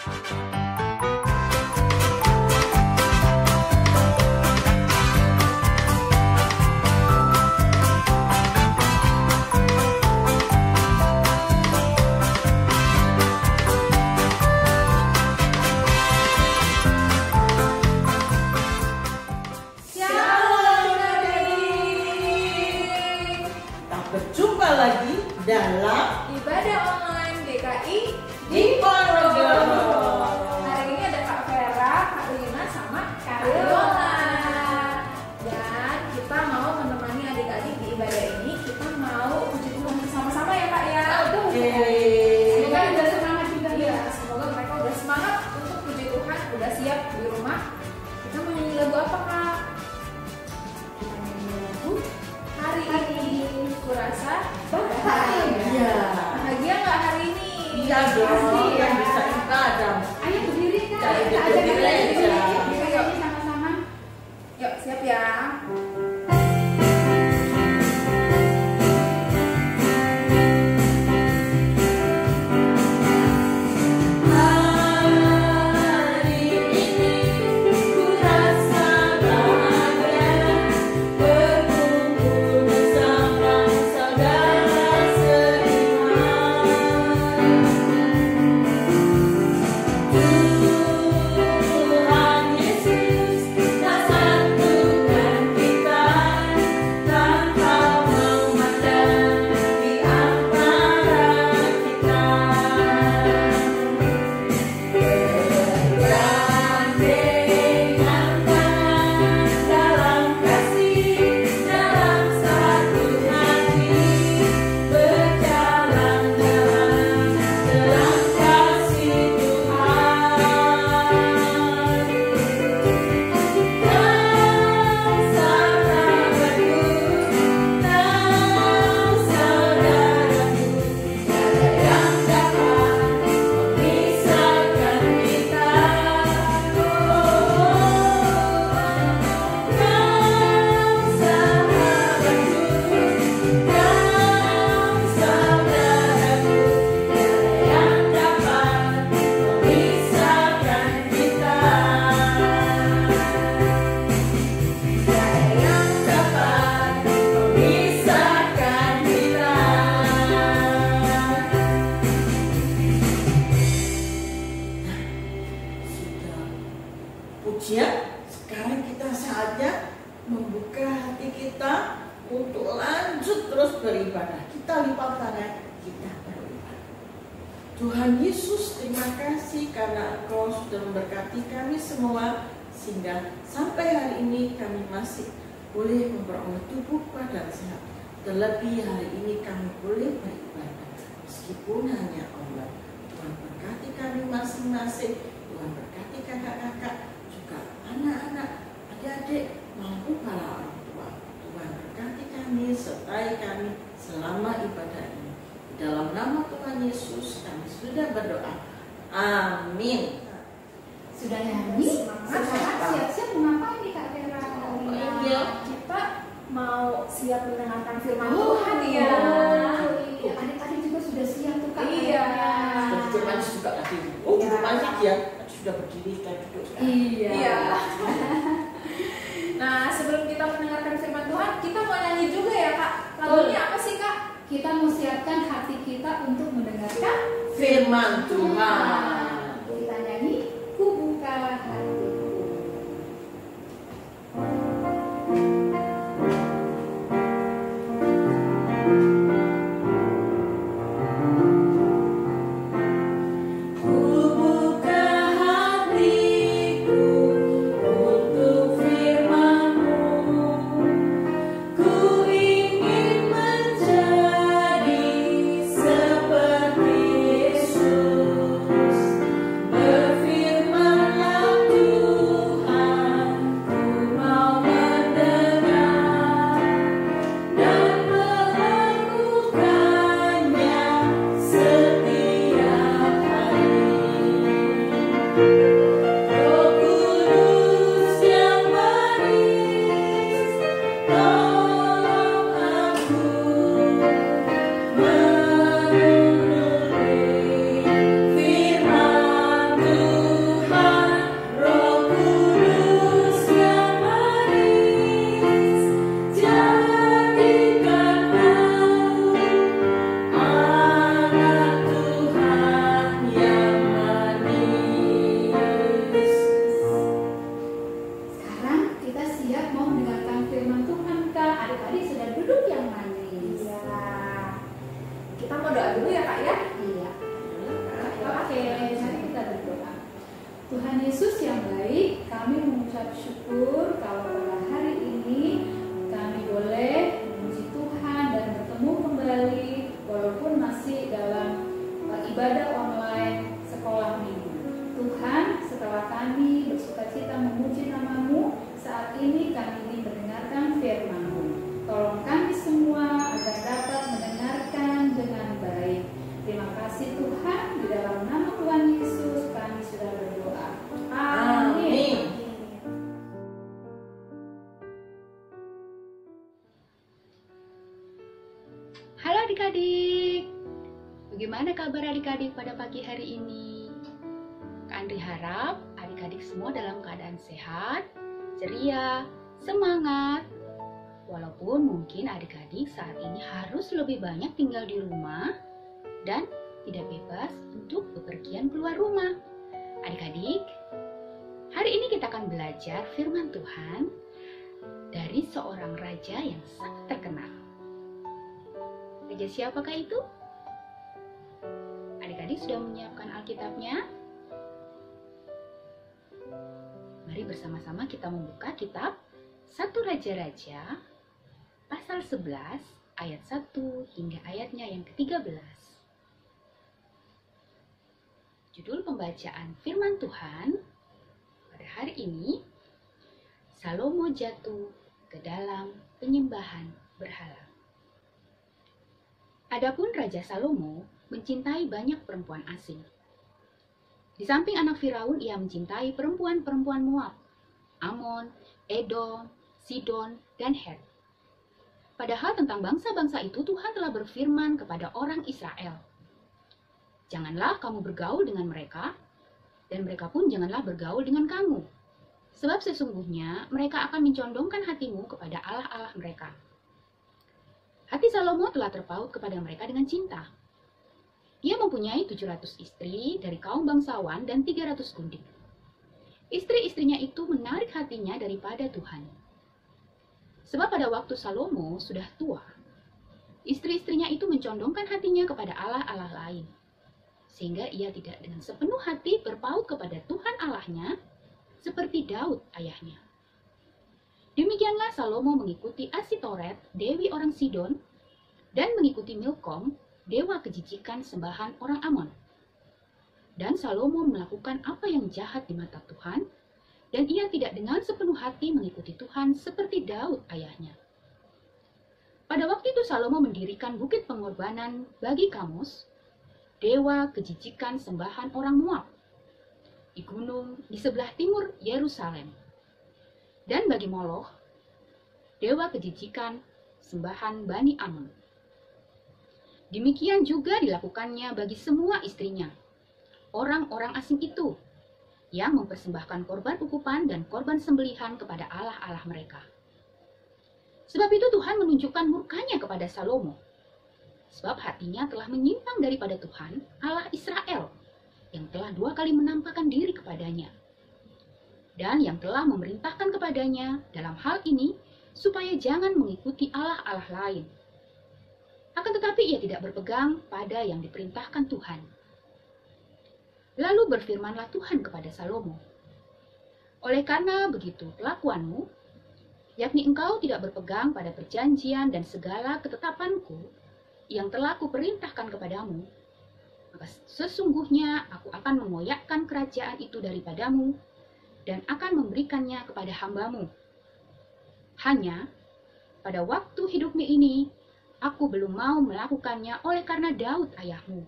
Berjumpa lagi dalam ibadah online GKI di Ponorogo. Hari ini ada Kak Vera, Kak Lina, sama Kak Yola. Dan kita mau menemani adik-adik di ibadah ini. Kita mau puji Tuhan bersama-sama ya Kak ya. Semoga udah semangat juga ya. Semoga mereka udah semangat untuk puji Tuhan, udah siap di rumah. Kita mau nyanyi lagu apa Kak? Kita nyanyi lagu Hari Ini Kurasa Bahagia. Bahagia nggak hari ini? Iya dong, yang bisa kita ada. Ayo berdiri Kak. Kita berdiri aja. Yuk sama-sama. Yuk siap ya. Pujian, sekarang kita saatnya membuka hati kita untuk lanjut terus beribadah. Kita lipat tangan, kita beribadah. Tuhan Yesus, terima kasih karena Engkau sudah memberkati kami semua, sehingga sampai hari ini kami masih boleh memperoleh tubuh badan sehat. Terlebih hari ini kami boleh beribadah meskipun hanya online. Tuhan berkati kami masing-masing. Tuhan berkati kakak-kakak, juga anak-anak, adik-adik, maupun para orang tua. Tuhan berkati kami, sertai kami selama ibadah ini. Di dalam nama Tuhan Yesus kami sudah berdoa. Amin. Sudah nyanyi? Sekarang siap-siap mau ngapain nih Kak Vera? Iya. Kita mau siap mendengarkan firman Tuhan ya. Adik-adik juga sudah siap tuh Kak. Iya. Sudah duduk manis juga tadi. Oh, duduk manis ya. Sudah berdiri, kita duduk sekarang. Iya. Nah, sebelum kita mendengarkan firman Tuhan, kita mau nyanyi juga ya Kak. Lagunya apa sih Kak? Kita mau siapkan hati kita untuk mendengarkan Firman Tuhan. Kita nyanyi, Ku Buka Hatiku. Seperti Yesus. kabar adik-adik pada pagi hari ini? Kak Andri harap adik-adik semua dalam keadaan sehat, ceria, semangat. Walaupun mungkin adik-adik saat ini harus lebih banyak tinggal di rumah dan tidak bebas untuk bepergian keluar rumah. Adik-adik, hari ini kita akan belajar firman Tuhan dari seorang raja yang sangat terkenal. Raja siapakah itu? Adik-adik sudah menyiapkan Alkitabnya? Mari bersama-sama kita membuka kitab 1 Raja-Raja pasal 11 ayat 1 hingga ayatnya yang ke-13. Judul pembacaan firman Tuhan pada hari ini, Salomo jatuh ke dalam penyembahan berhala. Adapun Raja Salomo mencintai banyak perempuan asing. Di samping anak Firaun, ia mencintai perempuan-perempuan Moab, Amon, Edom, Sidon, dan Het. Padahal tentang bangsa-bangsa itu Tuhan telah berfirman kepada orang Israel, "Janganlah kamu bergaul dengan mereka, dan mereka pun janganlah bergaul dengan kamu. Sebab sesungguhnya mereka akan mencondongkan hatimu kepada allah-allah mereka." Hati Salomo telah terpaut kepada mereka dengan cinta. Ia mempunyai 700 istri dari kaum bangsawan dan 300 gundik. Istri-istrinya itu menarik hatinya daripada Tuhan. Sebab pada waktu Salomo sudah tua, istri-istrinya itu mencondongkan hatinya kepada allah-allah lain, sehingga ia tidak dengan sepenuh hati berpaut kepada Tuhan Allahnya seperti Daud ayahnya. Demikianlah Salomo mengikuti Asitoret, dewi orang Sidon, dan mengikuti Milkom, dewa kejijikan sembahan orang Amon. Dan Salomo melakukan apa yang jahat di mata Tuhan, dan ia tidak dengan sepenuh hati mengikuti Tuhan seperti Daud ayahnya. Pada waktu itu Salomo mendirikan bukit pengorbanan bagi Kamus, dewa kejijikan sembahan orang Moab, di gunung di sebelah timur Yerusalem, dan bagi Moloch, dewa kejijikan sembahan Bani Amon. Demikian juga dilakukannya bagi semua istrinya, orang-orang asing itu, yang mempersembahkan korban ukupan dan korban sembelihan kepada allah-allah mereka. Sebab itu Tuhan menunjukkan murkanya kepada Salomo, sebab hatinya telah menyimpang daripada Tuhan, Allah Israel, yang telah 2 kali menampakkan diri kepadanya, dan yang telah memerintahkan kepadanya dalam hal ini, supaya jangan mengikuti allah-allah lain. Akan tetapi ia tidak berpegang pada yang diperintahkan Tuhan. Lalu berfirmanlah Tuhan kepada Salomo, "Oleh karena begitu kelakuanmu, yakni engkau tidak berpegang pada perjanjian dan segala ketetapanku yang telah kuperintahkan kepadamu, maka sesungguhnya aku akan mengoyakkan kerajaan itu daripadamu dan akan memberikannya kepada hambamu. Hanya pada waktu hidupmu ini, aku belum mau melakukannya oleh karena Daud ayahmu.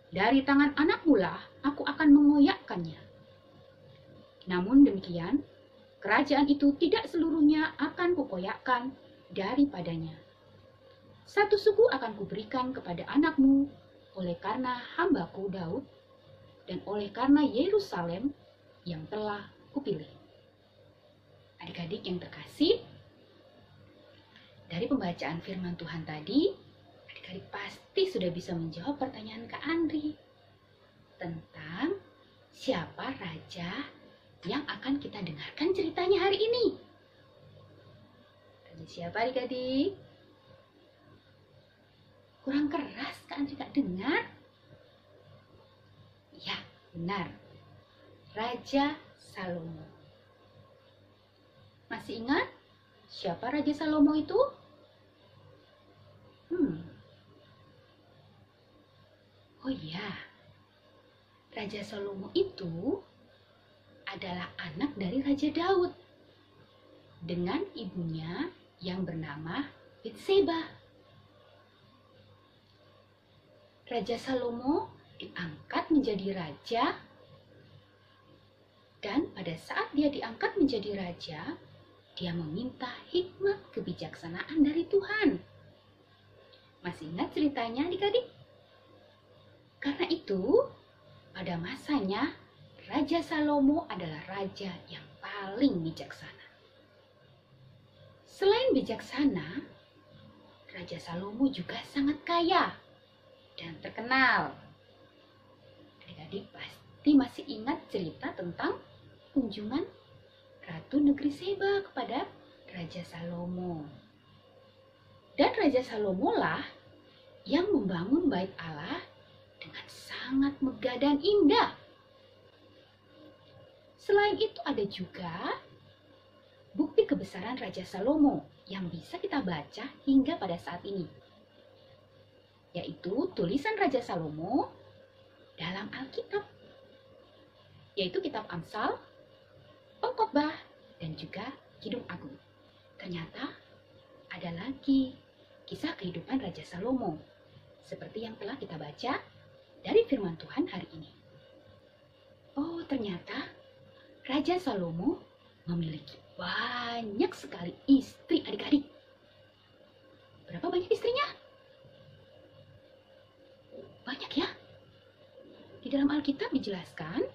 Dari tangan anakmu lah aku akan mengoyakkannya. Namun demikian, kerajaan itu tidak seluruhnya akan kukoyakkan daripadanya. 1 suku akan kuberikan kepada anakmu oleh karena hambaku Daud dan oleh karena Yerusalem yang telah kupilih." Adik-adik yang terkasih, dari pembacaan firman Tuhan tadi, adik-adik pasti sudah bisa menjawab pertanyaan Kak Andri tentang siapa raja yang akan kita dengarkan ceritanya hari ini. Raja siapa adik-adik? Kurang keras Kak Andri gak dengar? Ya, benar. Raja Salomo. Masih ingat siapa Raja Salomo itu? Oh iya, Raja Salomo itu adalah anak dari Raja Daud dengan ibunya yang bernama Betseba. Raja Salomo diangkat menjadi raja, dan pada saat dia diangkat menjadi raja, dia meminta hikmat kebijaksanaan dari Tuhan. Masih ingat ceritanya adik-adik? Karena itu, pada masanya, Raja Salomo adalah raja yang paling bijaksana. Selain bijaksana, Raja Salomo juga sangat kaya dan terkenal. Adik-adik pasti masih ingat cerita tentang kunjungan Ratu Negeri Seba kepada Raja Salomo. Dan Raja Salomo lah yang membangun bait Allah dengan sangat megah dan indah. Selain itu ada juga bukti kebesaran Raja Salomo yang bisa kita baca hingga pada saat ini, yaitu tulisan Raja Salomo dalam Alkitab, yaitu kitab Amsal, Pengkhotbah, dan juga Kidung Agung. Ternyata ada lagi kisah kehidupan Raja Salomo, seperti yang telah kita baca dari firman Tuhan hari ini. Oh, ternyata Raja Salomo memiliki banyak sekali istri, adik-adik. Berapa banyak istrinya? Banyak ya. Di dalam Alkitab dijelaskan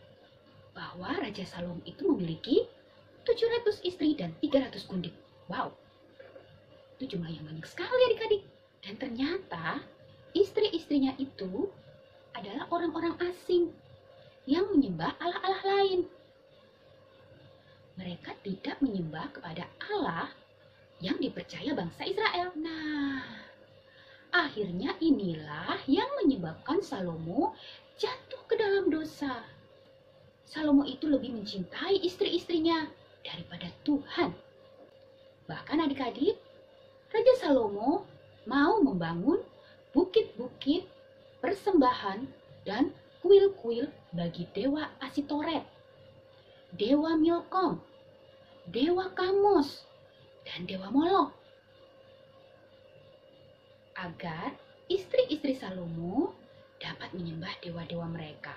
bahwa Raja Salomo itu memiliki 700 istri dan 300 gundik. Wow, itu jumlah yang banyak sekali adik-adik. Dan ternyata istri-istrinya itu adalah orang-orang asing yang menyembah allah-allah lain. Mereka tidak menyembah kepada Allah yang dipercaya bangsa Israel. Nah, akhirnya inilah yang menyebabkan Salomo jatuh ke dalam dosa. Salomo itu lebih mencintai istri-istrinya daripada Tuhan. Bahkan adik-adik, Raja Salomo mau membangun bukit-bukit persembahan dan kuil-kuil bagi dewa Asitoret, dewa Milkom, dewa Kamos, dan dewa Molok, agar istri-istri Salomo dapat menyembah dewa-dewa mereka.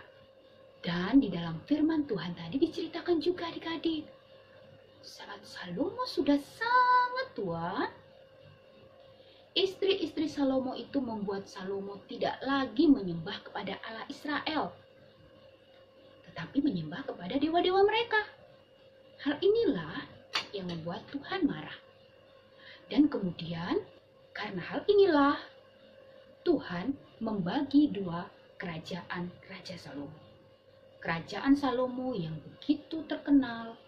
Dan di dalam firman Tuhan tadi diceritakan juga adik-adik, saat Salomo sudah sangat tua, istri-istri Salomo itu membuat Salomo tidak lagi menyembah kepada Allah Israel, tetapi menyembah kepada dewa-dewa mereka. Hal inilah yang membuat Tuhan marah. Dan kemudian karena hal inilah Tuhan membagi dua kerajaan Raja Salomo. Kerajaan Salomo yang begitu terkenal,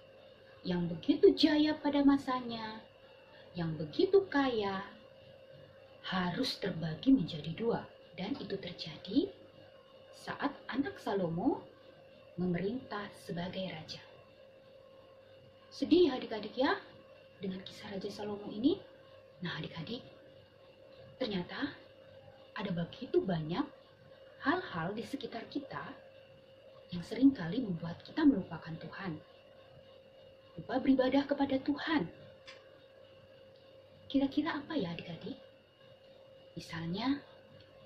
yang begitu jaya pada masanya, yang begitu kaya, harus terbagi menjadi dua. Dan itu terjadi saat anak Salomo memerintah sebagai raja. Sedih adik-adik ya dengan kisah Raja Salomo ini. Nah adik-adik, ternyata ada begitu banyak hal-hal di sekitar kita yang seringkali membuat kita melupakan Tuhan, lupa beribadah kepada Tuhan. Kira-kira apa ya adik-adik? Misalnya,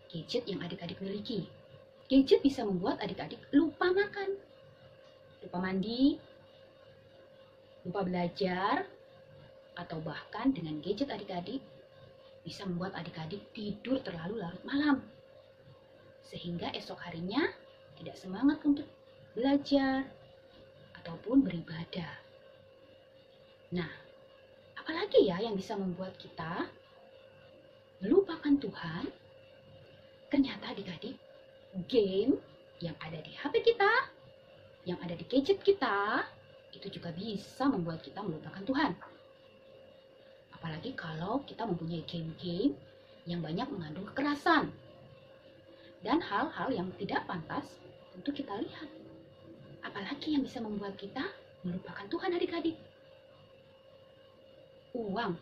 gadget yang adik-adik miliki. Gadget bisa membuat adik-adik lupa makan, lupa mandi, lupa belajar, atau bahkan dengan gadget adik-adik bisa membuat adik-adik tidur terlalu larut malam, sehingga esok harinya tidak semangat untuk belajar ataupun beribadah. Nah, apalagi ya yang bisa membuat kita melupakan Tuhan? Ternyata adik-adik, game yang ada di HP kita, yang ada di gadget kita, itu juga bisa membuat kita melupakan Tuhan. Apalagi kalau kita mempunyai game-game yang banyak mengandung kekerasan dan hal-hal yang tidak pantas untuk kita lihat. Apalagi yang bisa membuat kita melupakan Tuhan adik-adik? Uang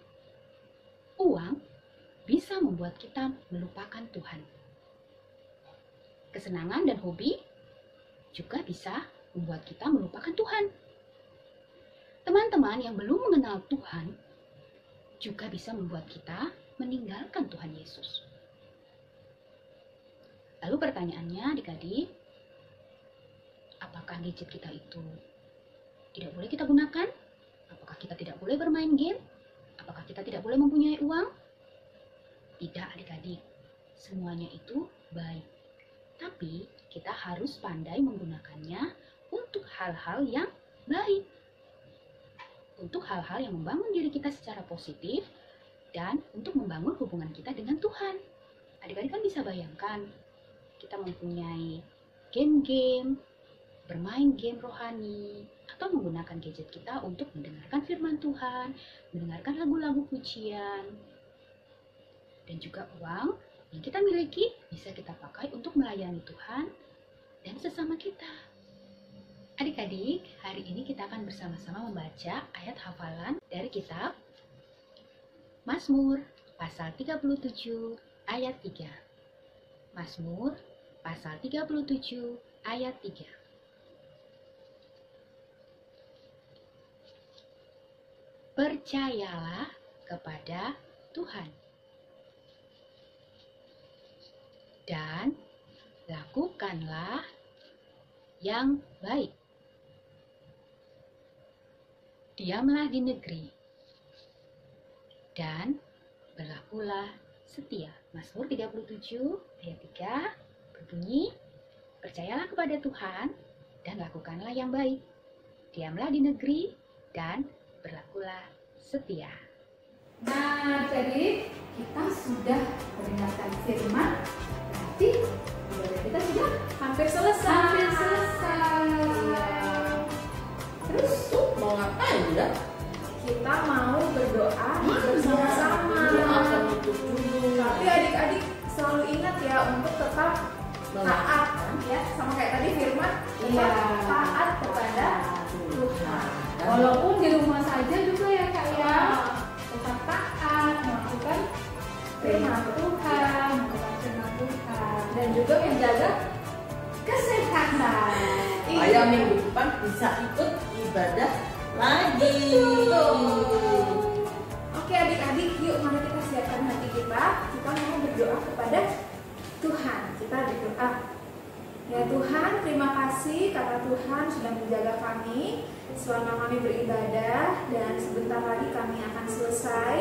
bisa membuat kita melupakan Tuhan. Kesenangan dan hobi juga bisa membuat kita melupakan Tuhan. Teman-teman yang belum mengenal Tuhan juga bisa membuat kita meninggalkan Tuhan Yesus. Lalu pertanyaannya adik-adik, apakah gadget kita itu tidak boleh kita gunakan? Apakah kita tidak boleh bermain game? Apakah kita tidak boleh mempunyai uang? Tidak adik-adik, semuanya itu baik. Tapi kita harus pandai menggunakannya untuk hal-hal yang baik. Untuk hal-hal yang membangun diri kita secara positif dan untuk membangun hubungan kita dengan Tuhan. Adik-adik kan bisa bayangkan, kita mempunyai game-game, bermain game rohani, atau menggunakan gadget kita untuk mendengarkan firman Tuhan, mendengarkan lagu-lagu pujian, dan juga uang yang kita miliki bisa kita pakai untuk melayani Tuhan dan sesama kita. Adik-adik, hari ini kita akan bersama-sama membaca ayat hafalan dari kitab Mazmur pasal 37 ayat 3. Mazmur pasal 37 ayat 3. Percayalah kepada Tuhan dan lakukanlah yang baik. Diamlah di negeri dan berlakulah setia. Mazmur 37 ayat 3 berbunyi, percayalah kepada Tuhan dan lakukanlah yang baik. Diamlah di negeri dan berlakulah setia. Nah, jadi kita sudah mendengarkan firman, berarti ibadah kita sudah hampir selesai. Iya. Terus Mau ngapain ya? kita mau berdoa bersama-sama. Akan tutup dulu. Tapi adik-adik selalu ingat ya untuk tetap taat ya, sama kayak tadi firman, tetap taat kepada Tuhan. Walaupun di rumah saja juga ya Kak ya, tetap taat melakukan firman Tuhan, melakukan firman Tuhan, dan juga menjaga kesehatan. Supaya minggu depan bisa ikut ibadah lagi. Oke adik-adik, yuk mari kita siapkan hati kita. Kita mau berdoa kepada Tuhan. Kita berdoa. Ya Tuhan, terima kasih karena Tuhan sudah menjaga kami selama kami beribadah, dan sebentar lagi kami akan selesai.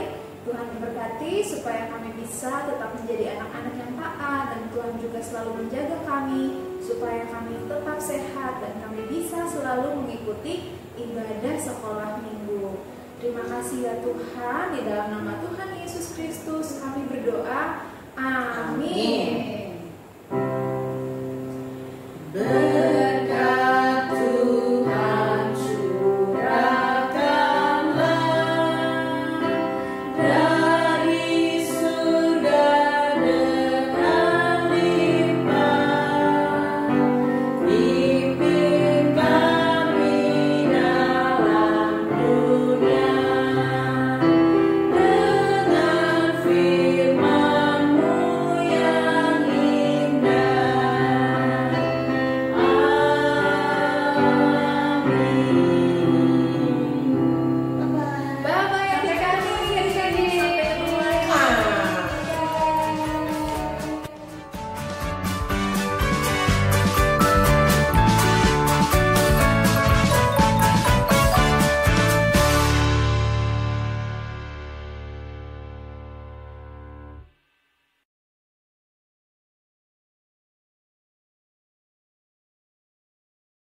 Tuhan memberkati supaya kami bisa tetap menjadi anak-anak yang taat, dan Tuhan juga selalu menjaga kami supaya kami tetap sehat dan kami bisa selalu mengikuti ibadah sekolah minggu. Terima kasih ya Tuhan, di dalam nama Tuhan Yesus Kristus kami berdoa. Amin.